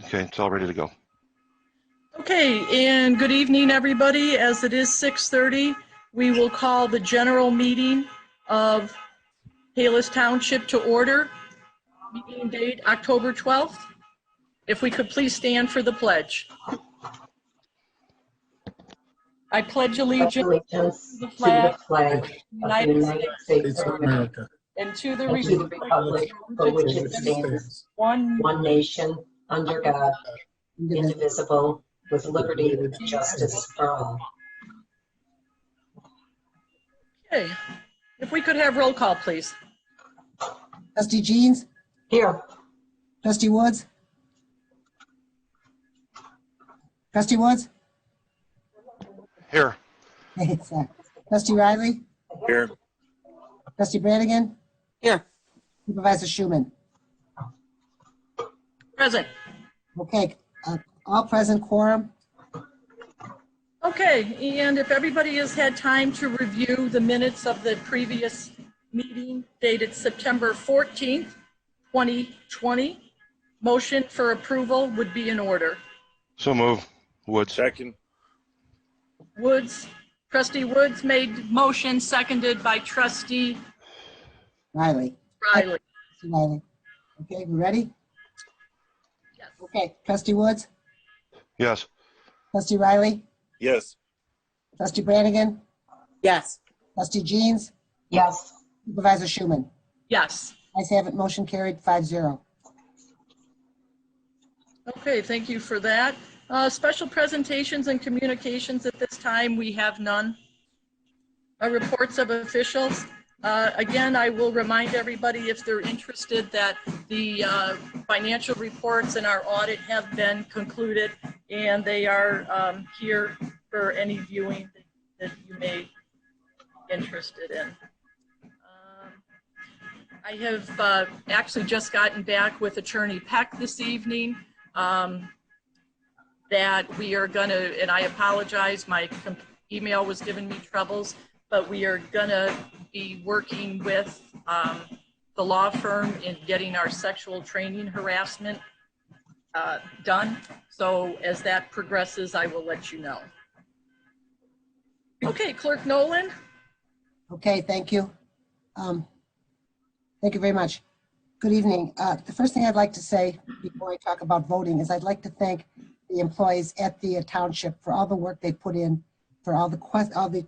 Okay, it's all ready to go. Okay, and good evening, everybody. As it is 6:30, we will call the general meeting of Palos Township to order. Meeting date October 12th. If we could please stand for the pledge. I pledge allegiance to the flag of the United States of America and to the republic for which it stands, one nation, under God, indivisible, with liberty and justice for all. Okay, if we could have roll call, please. Trustee Jeans? Here. Trustee Woods? Trustee Woods? Here. Trustee Riley? Here. Trustee Brannigan? Here. Supervisor Schuman? Present. Okay, all present, quorum. Okay, and if everybody has had time to review the minutes of the previous meeting dated September 14th, 2020, motion for approval would be in order. So move. Wood. Second. Woods, Trustee Woods made motion, seconded by Trustee Riley. Riley. Riley. Okay, we ready? Yes. Okay, Trustee Woods? Yes. Trustee Riley? Yes. Trustee Brannigan? Yes. Trustee Jeans? Yes. Supervisor Schuman? Yes. Ayes have it, motion carried 5-0. Okay, thank you for that. Special presentations and communications at this time, we have none. Reports of officials. Again, I will remind everybody if they're interested that the financial reports and our audit have been concluded, and they are here for any viewing that you may be interested in. I have actually just gotten back with Attorney Peck this evening. That we are going to, and I apologize, my email was giving me troubles, but we are going to be working with the law firm in getting our sexual training harassment done. So as that progresses, I will let you know. Okay, Clerk Nolan. Okay, thank you. Thank you very much. Good evening. The first thing I'd like to say before I talk about voting is I'd like to thank the employees at the township for all the work they put in, for all the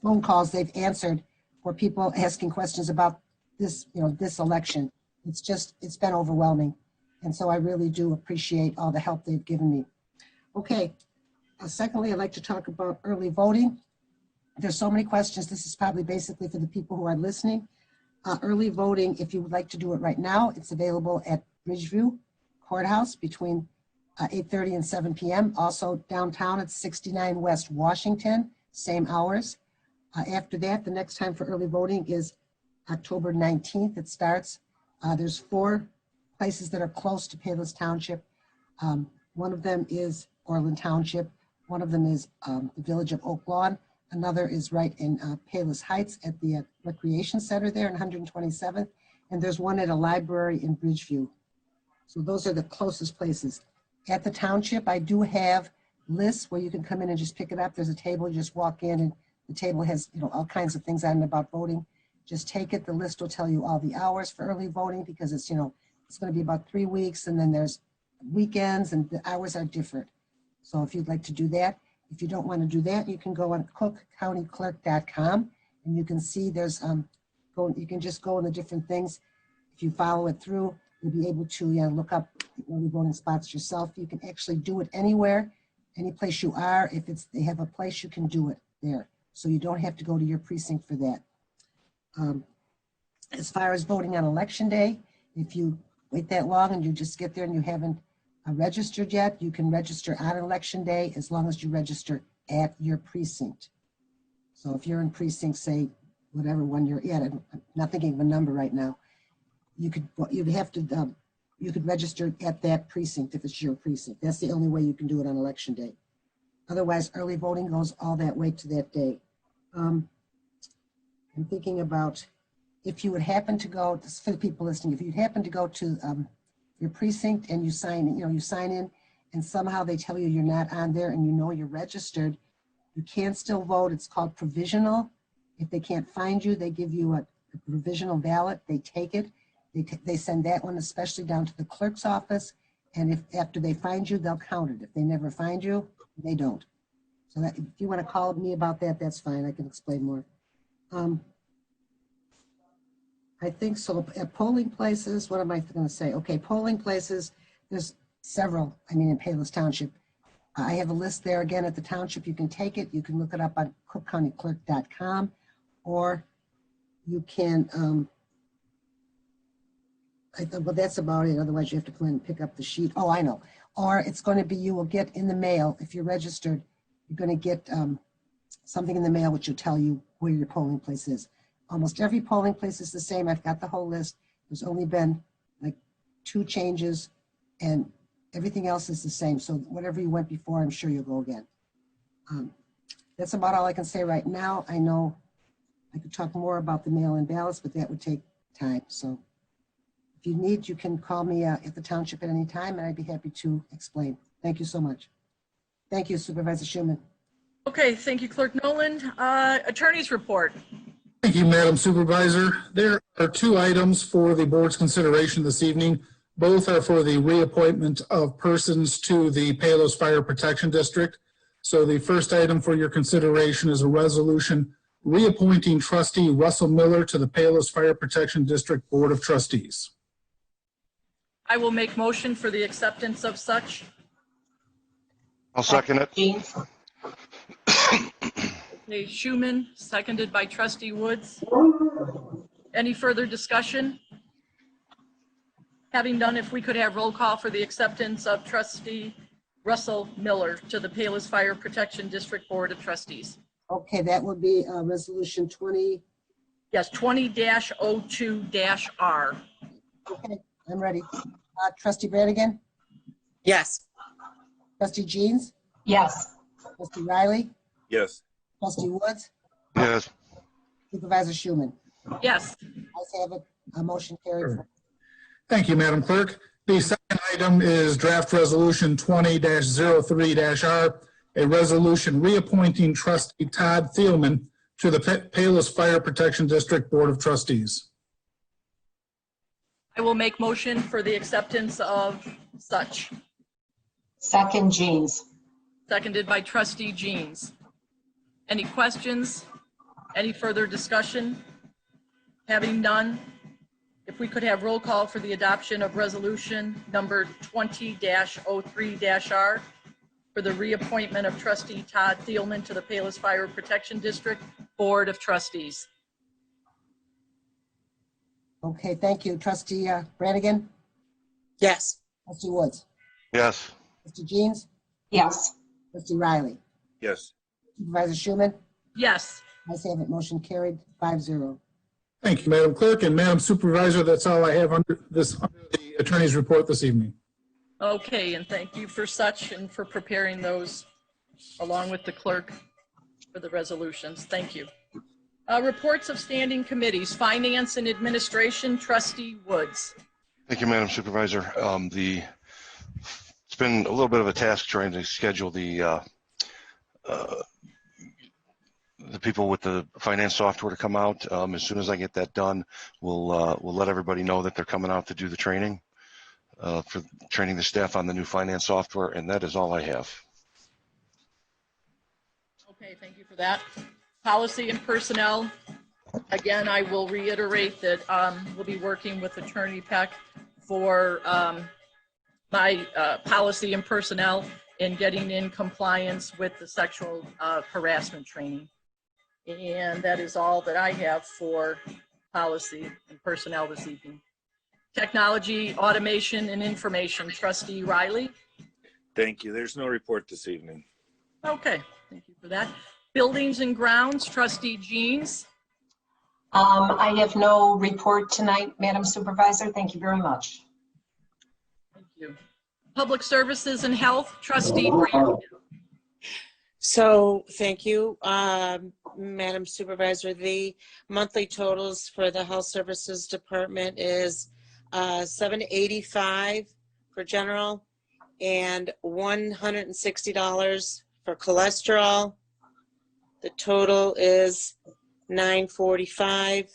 phone calls they've answered for people asking questions about this, this election. It's been overwhelming. And so I really do appreciate all the help they've given me. Okay. Secondly, I'd like to talk about early voting. There's so many questions. This is probably basically for the people who are listening. Early voting, if you would like to do it right now, it's available at Bridgeview Courthouse between 8:30 and 7 p.m. Also downtown at 69 West Washington, same hours. After that, the next time for early voting is October 19th. It starts. There's 4 places that are close to Palos Township. One of them is Orland Township. One of them is the village of Oak Lawn. Another is right in Palos Heights at the Recreation Center there in 127th. And there's one at a library in Bridgeview. So those are the closest places. At the township, I do have lists where you can come in and just pick it up. There's a table, you just walk in and the table has all kinds of things on it about voting. Just take it. The list will tell you all the hours for early voting because it's, it's going to be about 3 weeks and then there's weekends and the hours are different. So if you'd like to do that, if you don't want to do that, you can go on cookcountyclerk.com and you can see there's, you can just go in the different things. If you follow it through, you'll be able to look up the early voting spots yourself. You can actually do it anywhere, any place you are. If they have a place, you can do it there. So you don't have to go to your precinct for that. As far as voting on election day, if you wait that long and you just get there and you haven't registered yet, you can register on election day as long as you register at your precinct. So if you're in precinct, say, whatever one you're at, I'm not thinking of a number right now, you could register at that precinct if it's your precinct. That's the only way you can do it on election day. Otherwise, early voting goes all that way to that day. I'm thinking about if you would happen to go, this is for the people listening, if you'd happen to go to the your precinct and you sign in, and somehow they tell you you're not on there and you know you're registered, you can still vote. It's called provisional. If they can't find you, they give you a provisional ballot. They take it. They send that one especially down to the clerk's office. And if after they find you, they'll count it. If they never find you, they don't. So that, if you want to call me about that, that's fine. I can explain more. I think so. At polling places, what am I going to say? Okay, polling places, there's several, in Palos Township. I have a list there again at the township. You can take it. You can look it up on cookcountyclerk.com, or you can, well, that's about it. Otherwise, you have to come in and pick up the sheet. Oh, I know. Or it's going to be, you will get in the mail, if you're registered, you're going to get something in the mail which will tell you where your polling place is. Almost every polling place is the same. I've got the whole list. There's only been like 2 changes, and everything else is the same. So whatever you went before, I'm sure you'll go again. That's about all I can say right now. I know I could talk more about the mail-in ballots, but that would take time. So if you need, you can call me at the township at any time, and I'd be happy to explain. Thank you so much. Thank you, Supervisor Schuman. Okay, thank you, Clerk Noland. Attorney's report. Thank you, Madam Supervisor. There are 2 items for the board's consideration this evening. Both are for the reappointment of persons to the Palos Fire Protection District. So the first item for your consideration is a resolution reappointing trustee Russell Miller to the Palos Fire Protection District Board of Trustees. I will make motion for the acceptance of such. I'll second it. Jeans? Okay, Schuman, seconded by Trustee Woods. Any further discussion? Having done, if we could have roll call for the acceptance of Trustee Russell Miller to the Palos Fire Protection District Board of Trustees. Okay, that would be resolution 20. Yes, 20-02-R. Okay, I'm ready. Trustee Brannigan, Yes. Trustee Jeans, Yes. Trustee Riley, Yes. Trustee Woods, Yes. Supervisor Schuman. Yes, Ayes have it. A motion carried. Thank you, Madam Clerk. The second item is draft resolution 20-03-R, a resolution reappointing trustee Todd Thielman to the Palos Fire Protection District Board of Trustees. I will make motion for the acceptance of such. Second, Jeans? Seconded by Trustee Jeans. Any questions? Any further discussion? Having none, if we could have roll call for the adoption of resolution number 20-03-R for the reappointment of trustee Todd Thielman to the Palos Fire Protection District Board of Trustees. Okay, thank you. Trustee Brannigan, Yes. Trustee Woods, Yes. Trustee Jeans, Yes. Trustee Riley, Yes. Supervisor Schuman. Yes, Ayes have it. Motion carried 5-0. Thank you, Madam Clerk, and Madam Supervisor, that's all I have under the attorney's report this evening. okay, and thank you for such and for preparing those along with the clerk for the resolutions. Thank you. Reports of standing committees, Finance and Administration, Trustee Woods. Thank you, Madam Supervisor. It's been a little bit of a task trying to schedule the people with the finance software to come out. As soon as I get that done, we'll let everybody know that they're coming out to do the training for training the staff on the new finance software, and that is all I have. Okay, thank you for that. Policy and Personnel. Again, I will reiterate that we'll be working with Attorney Peck for my policy and personnel in getting in compliance with the sexual harassment training. And that is all that I have for policy and personnel this evening. Technology, automation, and information, Trustee Riley. Thank you. There's no report this evening. Okay, thank you for that. Buildings and Grounds, Trustee Jeans. I have no report tonight, Madam Supervisor. Thank you very much. Thank you. Public Services and Health, Trustee Brannigan. So, thank you, Madam Supervisor. The monthly totals for the Health Services Department is $785 for general, and $160 for cholesterol. The total is $945.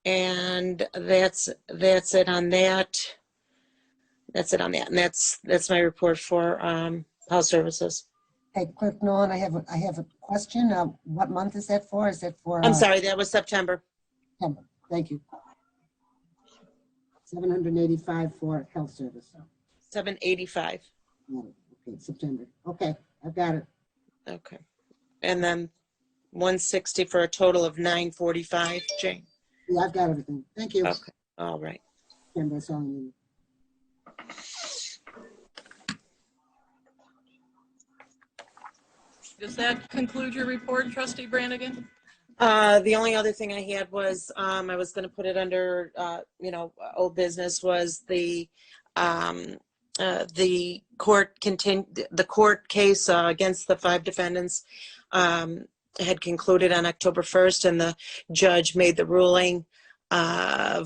And that's it on that. That's it on that. And that's my report for health services. Hey, Clerk Nolan, I have a question. What month is that for? Is that for? I'm sorry, that was September. September. Thank you. 785 for health service. $785. Okay, September. Okay, I've got it. Okay. And then $160 for a total of $945, Jane. Yeah, I've got everything. Thank you. Okay. All right. September, that's all I need. Does that conclude your report, Trustee Brannigan? The only other thing I had was I was going to put it under old business was the court case against the 5 defendants had concluded on October 1st, and the judge made the ruling and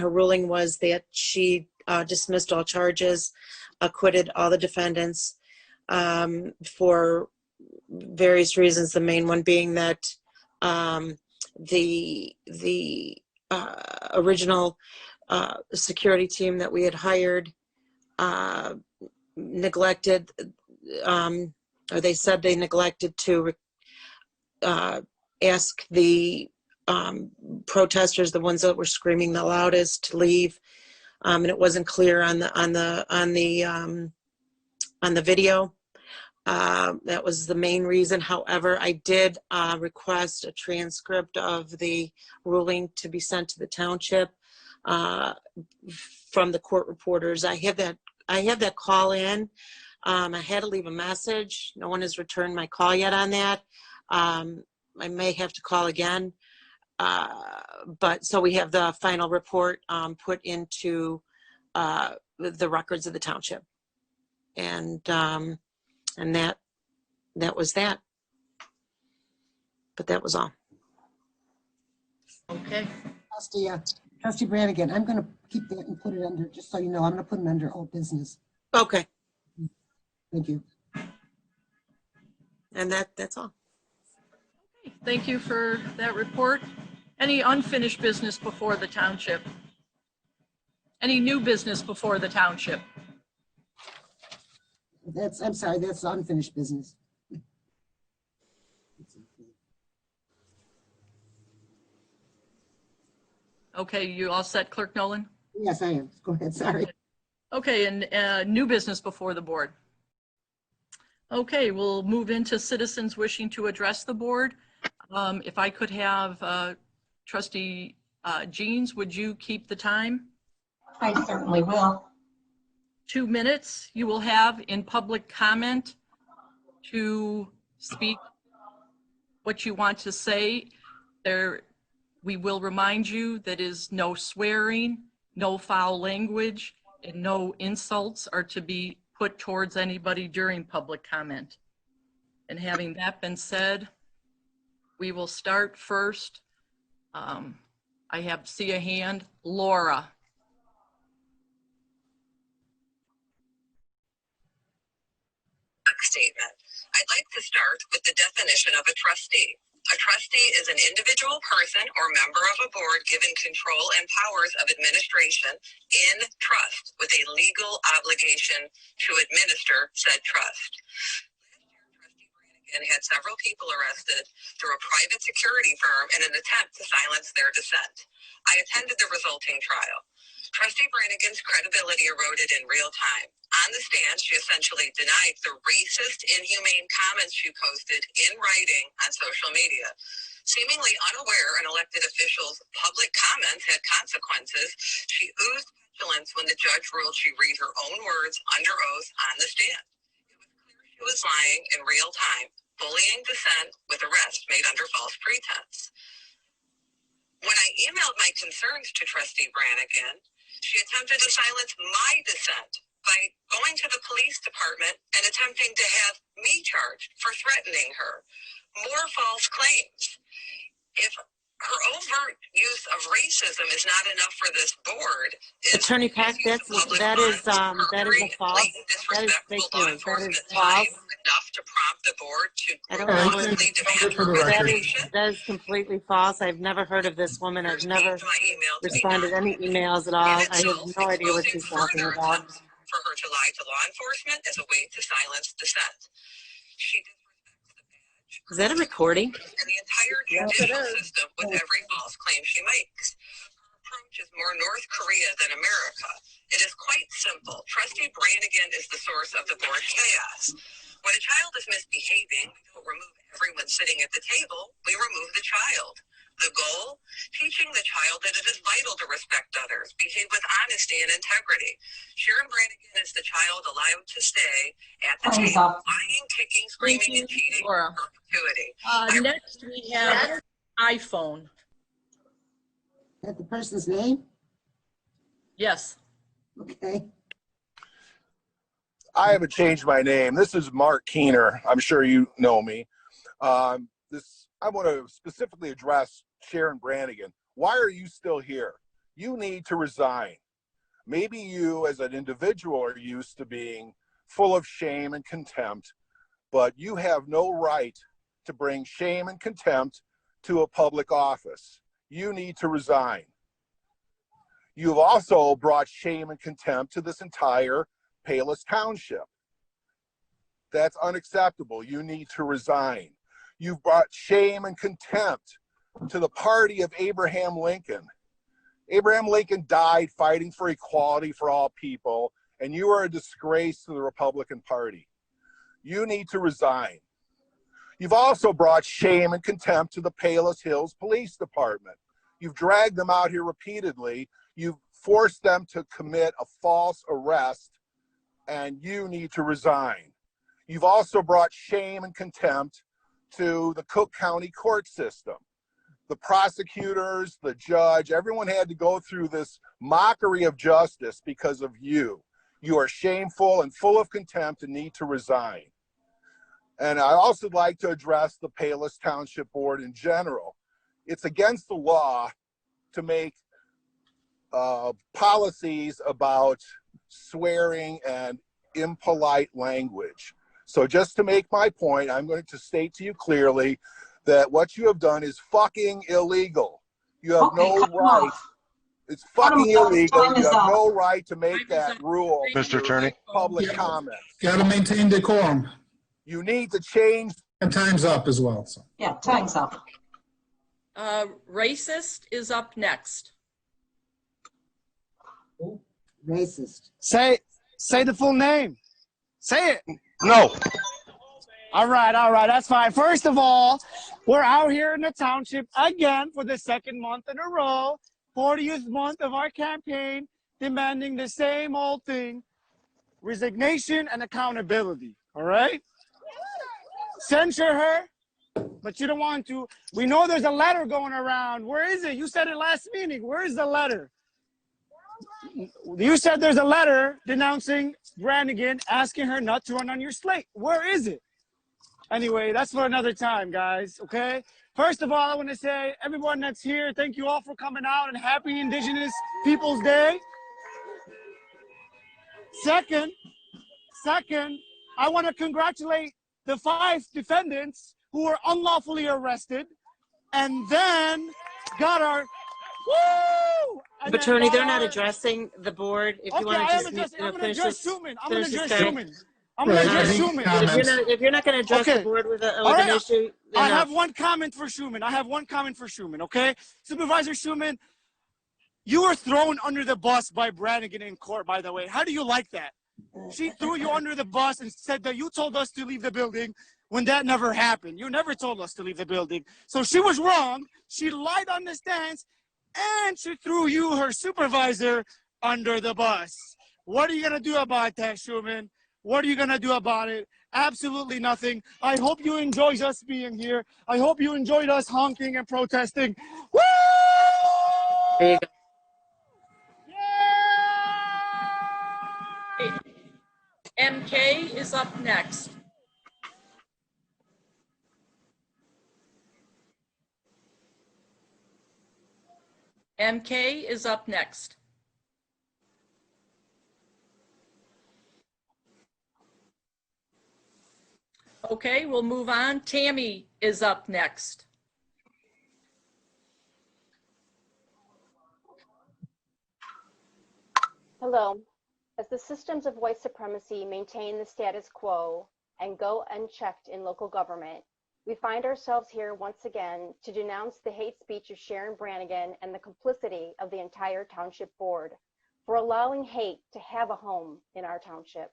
her ruling was that she dismissed all charges, acquitted all the defendants for various reasons. The main one being that the original security team that we had hired neglected, or they said they neglected to ask the protesters, the ones that were screaming the loudest, to leave, and it wasn't clear on the video. That was the main reason. However, I did request a transcript of the ruling to be sent to the township from the court reporters. I had that call in. I had to leave a message. No one has returned my call yet on that. I may have to call again. But so we have the final report put into the records of the township. And that was that. But that was all. Okay. Trustee Brannigan, I'm going to keep that and put it under, just so you know, I'm going to put it under old business. Okay. Thank you. And that's all. Thank you for that report. Any unfinished business before the township? Any new business before the township? I'm sorry, that's unfinished business. Okay, you all set, Clerk Nolan? Yes, I am. Go ahead, sorry. Okay, and new business before the board. Okay, we'll move into citizens wishing to address the board. If I could have Trustee Jeans, would you keep the time? I certainly will. 2 minutes you will have in public comment to speak what you want to say. We will remind you that is no swearing, no foul language, and no insults are to be put towards anybody during public comment. And having that been said, we will start first. I see a hand, Laura. Statement. I'd like to start with the definition of a trustee. A trustee is an individual person or member of a board given control and powers of administration in trust with a legal obligation to administer said trust. Last year, Trustee Brannigan had several people arrested through a private security firm in an attempt to silence their dissent. I attended the resulting trial. Trustee Brannigan's credibility eroded in real time. On the stand, she essentially denied the racist, inhumane comments she posted in writing on social media. Seemingly unaware an elected official's public comments had consequences, she oozed petulance when the judge ruled she read her own words under oath on the stand. It was clear she was lying in real time, bullying dissent with arrest made under false pretense. When I emailed my concerns to Trustee Brannigan, she attempted to silence my dissent by going to the police department and attempting to have me charged for threatening her. More false claims. If her overt use of racism is not enough for this board. Attorney Peck, that is false. That is fake news. That is false. Enough to prompt the board to I don't know. demand her resignation. That is completely false. I've never heard of this woman. I've never responded to any emails at all. I have no idea what she's talking about. For her to lie to law enforcement as a way to silence dissent. She disrespects the badge. Is that a recording? And the entire judicial system with every false claim she makes. Her approach is more North Korea than America. It is quite simple. Trustee Brannigan is the source of the board chaos. When a child is misbehaving, we don't remove everyone sitting at the table. We remove the child. The goal? Teaching the child that it is vital to respect others, behave with honesty and integrity. Sharon Brannigan is the child allowed to stay at the table, lying, kicking, screaming, and cheating in perpetuity. Next, we have iPhone. Is that the person's name? Yes. Okay. I haven't changed my name. This is Mark Keener. I'm sure you know me. I want to specifically address Sharon Brannigan. Why are you still here? You need to resign. Maybe you as an individual are used to being full of shame and contempt, but you have no right to bring shame and contempt to a public office. You need to resign. You've also brought shame and contempt to this entire Palos Township. That's unacceptable. You need to resign. You've brought shame and contempt to the party of Abraham Lincoln. Abraham Lincoln died fighting for equality for all people, and you are a disgrace to the Republican Party. You need to resign. You've also brought shame and contempt to the Palos Hills Police Department. You've dragged them out here repeatedly. You've forced them to commit a false arrest, and you need to resign. You've also brought shame and contempt to the Cook County court system. The prosecutors, the judge, everyone had to go through this mockery of justice because of you. You are shameful and full of contempt and need to resign. And I also like to address the Palos Township Board in general. It's against the law to make policies about swearing and impolite language. So just to make my point, I'm going to state to you clearly that what you have done is fucking illegal. You have no right. It's fucking illegal. You have no right to make that rule. Mr. Attorney. Public comment. Got to maintain decorum. You need to change. And time's up as well. So. Yeah, time's up. Racist is up next. Racist. Say the full name. Say it. No. All right, that's fine. First of all, we're out here in the township again for the second month in a row, 40th month of our campaign, demanding the same old thing, resignation and accountability, all right? Censure her, but you don't want to. We know there's a letter going around. Where is it? You said it last meeting. Where is the letter? You said there's a letter denouncing Brannigan, asking her not to run on your slate. Where is it? Anyway, that's for another time, guys, okay? First of all, I want to say, everyone that's here, thank you all for coming out and happy Indigenous Peoples Day. Second, I want to congratulate the 5 defendants who were unlawfully arrested and then got our, woo! Attorney, they're not addressing the board. If you want to just I'm going to address Schuman. I'm going to address Schuman. If you're not going to address the board with an issue, I have one comment for Schuman. Okay, Supervisor Schuman, you were thrown under the bus by Brannigan in court. By the way, how do you like that? She threw you under the bus and said that you told us to leave the building when that never happened. You never told us to leave the building. So she was wrong. She lied on the stands, and she threw you, her supervisor, under the bus. What are you going to do about that, Schuman? What are you going to do about it? Absolutely nothing. I hope you enjoyed us being here. I hope you enjoyed us honking and protesting. Woo! There you go. MK is up next. MK is up next. Okay, we'll move on. Tammy is up next. Hello. As the systems of white supremacy maintain the status quo and go unchecked in local government, we find ourselves here once again to denounce the hate speech of Sharon Brannigan and the complicity of the entire township board for allowing hate to have a home in our township.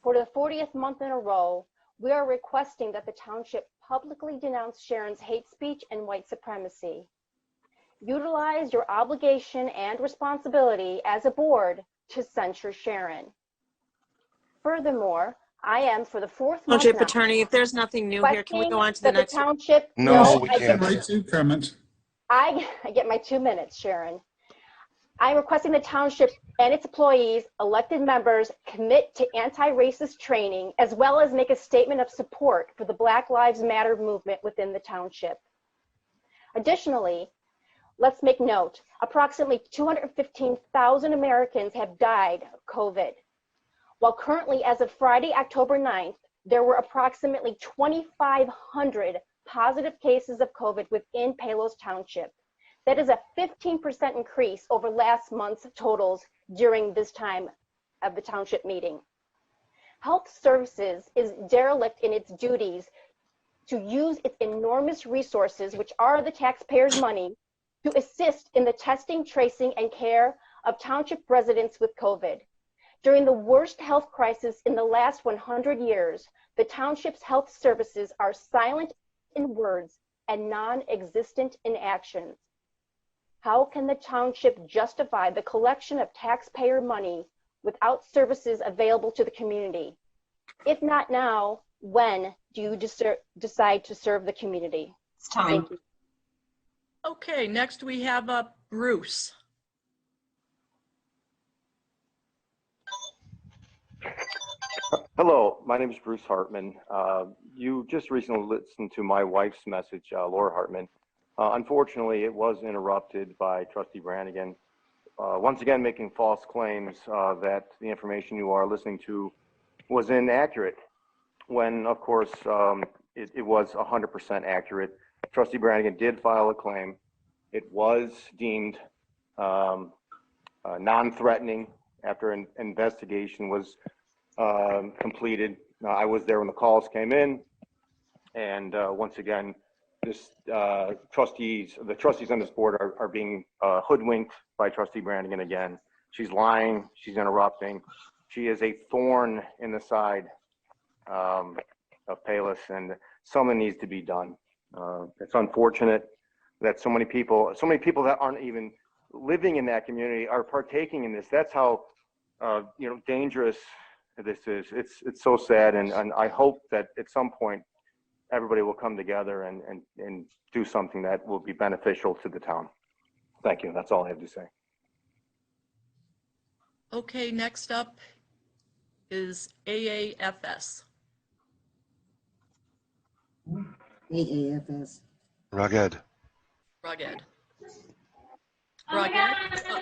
For the 40th month in a row, we are requesting that the township publicly denounce Sharon's hate speech and white supremacy. Utilize your obligation and responsibility as a board to censure Sharon. Furthermore, I am for the fourth month Township now Attorney, if there's nothing new here, can we go on to the that the next? township, No, we I can't. Right to comment. I get my 2 minutes, Sharon. I'm requesting the township and its employees, elected members, commit to anti-racist training, as well as make a statement of support for the Black Lives Matter movement within the township. Additionally, let's make note, approximately 215,000 Americans have died of COVID. While currently, as of Friday, October 9th, there were approximately 2,500 positive cases of COVID within Palos Township. That is a 15% increase over last month's totals during this time of the township meeting. Health Services is derelict in its duties to use its enormous resources, which are the taxpayers' money, to assist in the testing, tracing, and care of township residents with COVID. During the worst health crisis in the last 100 years, the township's health services are silent in words and non-existent in actions. How can the township justify the collection of taxpayer money without services available to the community? If not now, when do you decide to serve the community? It's time. Thank you. Okay, next we have Bruce. Hello, my name is Bruce Hartman. You just recently listened to my wife's message, Laura Hartman. Unfortunately, it was interrupted by Trustee Brannigan, once again making false claims that the information you are listening to was inaccurate, when, of course, it was 100% accurate. Trustee Brannigan did file a claim. It was deemed non-threatening after an investigation was completed. I was there when the calls came in, and once again, the trustees on this board are being hoodwinked by Trustee Brannigan again. She's lying, she's interrupting. She is a thorn in the side of Palos, and something needs to be done. It's unfortunate that so many people that aren't even living in that community are partaking in this. That's how dangerous this is. It's so sad, and I hope that at some point everybody will come together and do something that will be beneficial to the town. Thank you. That's all I have to say. Okay, next up is AAFS. AAFS. Rugged. Rugged.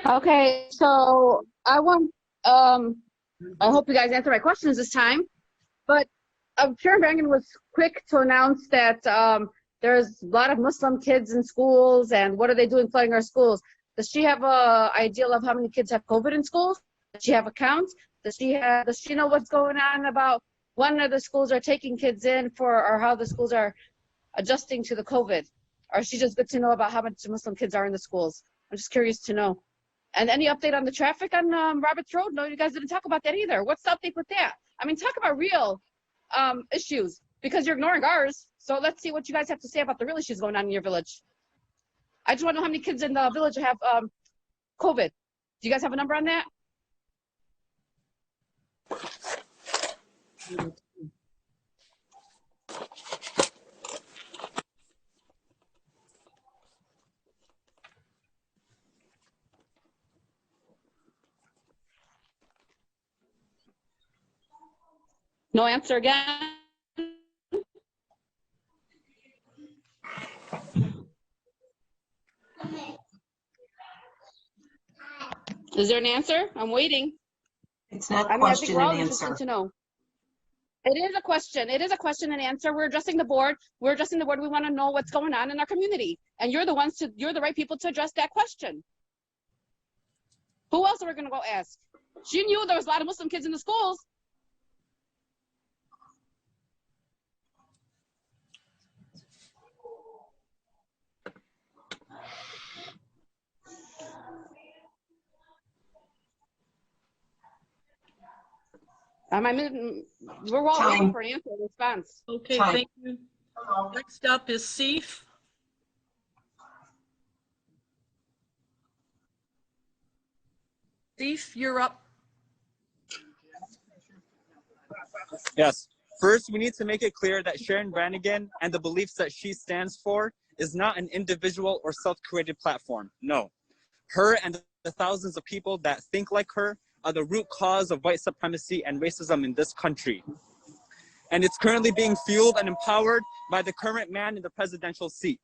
Okay, so I hope you guys answer my questions this time, but Sharon Brannigan was quick to announce that there's a lot of Muslim kids in schools, and what are they doing flooding our schools? Does she have a idea of how many kids have COVID in schools? Does she have a count? Does she know what's going on about when the schools are taking kids in or how the schools are adjusting to the COVID? Or is she just good to know about how much Muslim kids are in the schools? I'm just curious to know. And any update on the traffic on Roberts Road? No, you guys didn't talk about that either. What's the update with that? I mean, talk about real issues, because you're ignoring ours. So let's see what you guys have to say about the real issues going on in your village. I just want to know how many kids in the village have COVID. Do you guys have a number on that? No answer again? Is there an answer? I'm waiting. It's not I mean, I think question we're all and interested answer. to know. It is a question. It is a question and answer. We're addressing the board. We're addressing the board. We want to know what's going on in our community. And you're the right people to address that question. Who else are we going to go ask? She knew there was a lot of Muslim kids in the schools. We're all waiting for an answer, a response. Okay, thank you. Next up is Seif. Seif, you're up. Yes. First, we need to make it clear that Sharon Brannigan and the beliefs that she stands for is not an individual or self-created platform. No. Her and the thousands of people that think like her are the root cause of white supremacy and racism in this country. And it's currently being fueled and empowered by the current man in the presidential seat.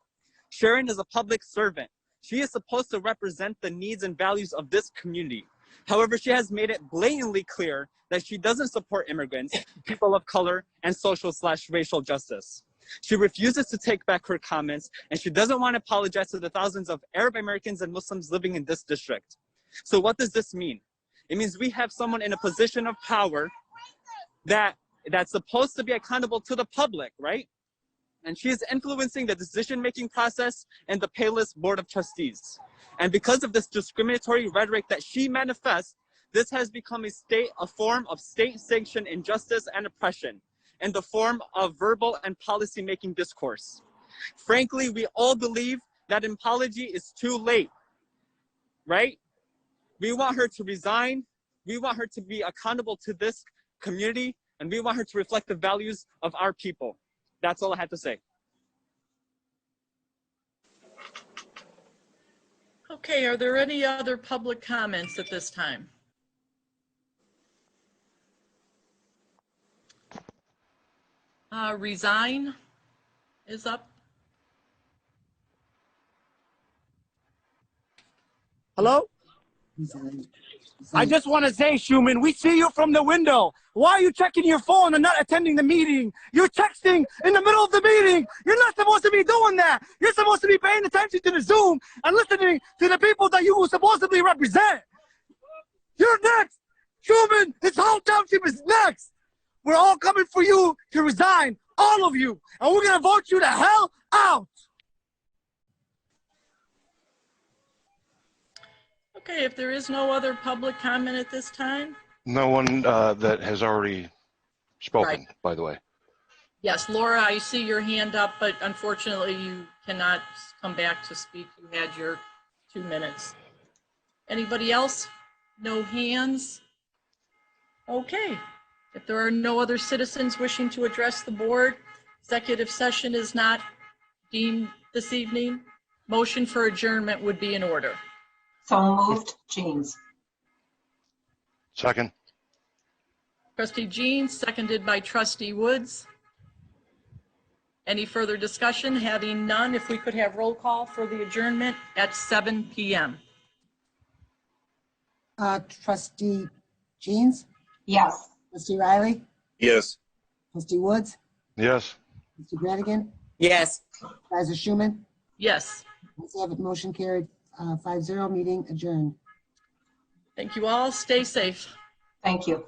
Sharon is a public servant. She is supposed to represent the needs and values of this community. However, she has made it blatantly clear that she doesn't support immigrants, people of color, and social/racial justice. She refuses to take back her comments, and she doesn't want to apologize to the thousands of Arab Americans and Muslims living in this district. So what does this mean? It means we have someone in a position of power that's supposed to be accountable to the public, right? And she is influencing the decision-making process and the Palos Board of Trustees. And because of this discriminatory rhetoric that she manifests, this has become a form of state-sanctioned injustice and oppression in the form of verbal and policy-making discourse. Frankly, we all believe that an apology is too late, right? We want her to resign. We want her to be accountable to this community, and we want her to reflect the values of our people. That's all I had to say. Okay, are there any other public comments at this time? Resign is up. Hello? I just want to say, Schumann, we see you from the window. Why are you checking your phone and not attending the meeting? You're texting in the middle of the meeting. You're not supposed to be doing that. You're supposed to be paying attention to the Zoom and listening to the people that you supposedly represent. You're next. Schumann, this whole township is next. We're all coming for you to resign, all of you. And we're going to vote you the hell out. Okay, if there is no other public comment at this time. No one that has already spoken, Right. by the way. Yes, Laura, I see your hand up, but unfortunately you cannot come back to speak. You had your 2 minutes. Anybody else? No hands? Okay. If there are no other citizens wishing to address the board, executive session is not deemed this evening. Motion for adjournment would be in order. So moved, Jeans. Second. Trustee Jean, seconded by Trustee Woods. Any further discussion? Having none, if we could have roll call for the adjournment at 7 p.m. Trustee Jeans? Yes. Trustee Riley? Yes. Trustee Woods? Yes. Trustee Brannigan? Yes. Supervisor Schumann? Yes. Let's have it, motion carried, 5-0, meeting adjourned. Thank you all. Stay safe. Thank you.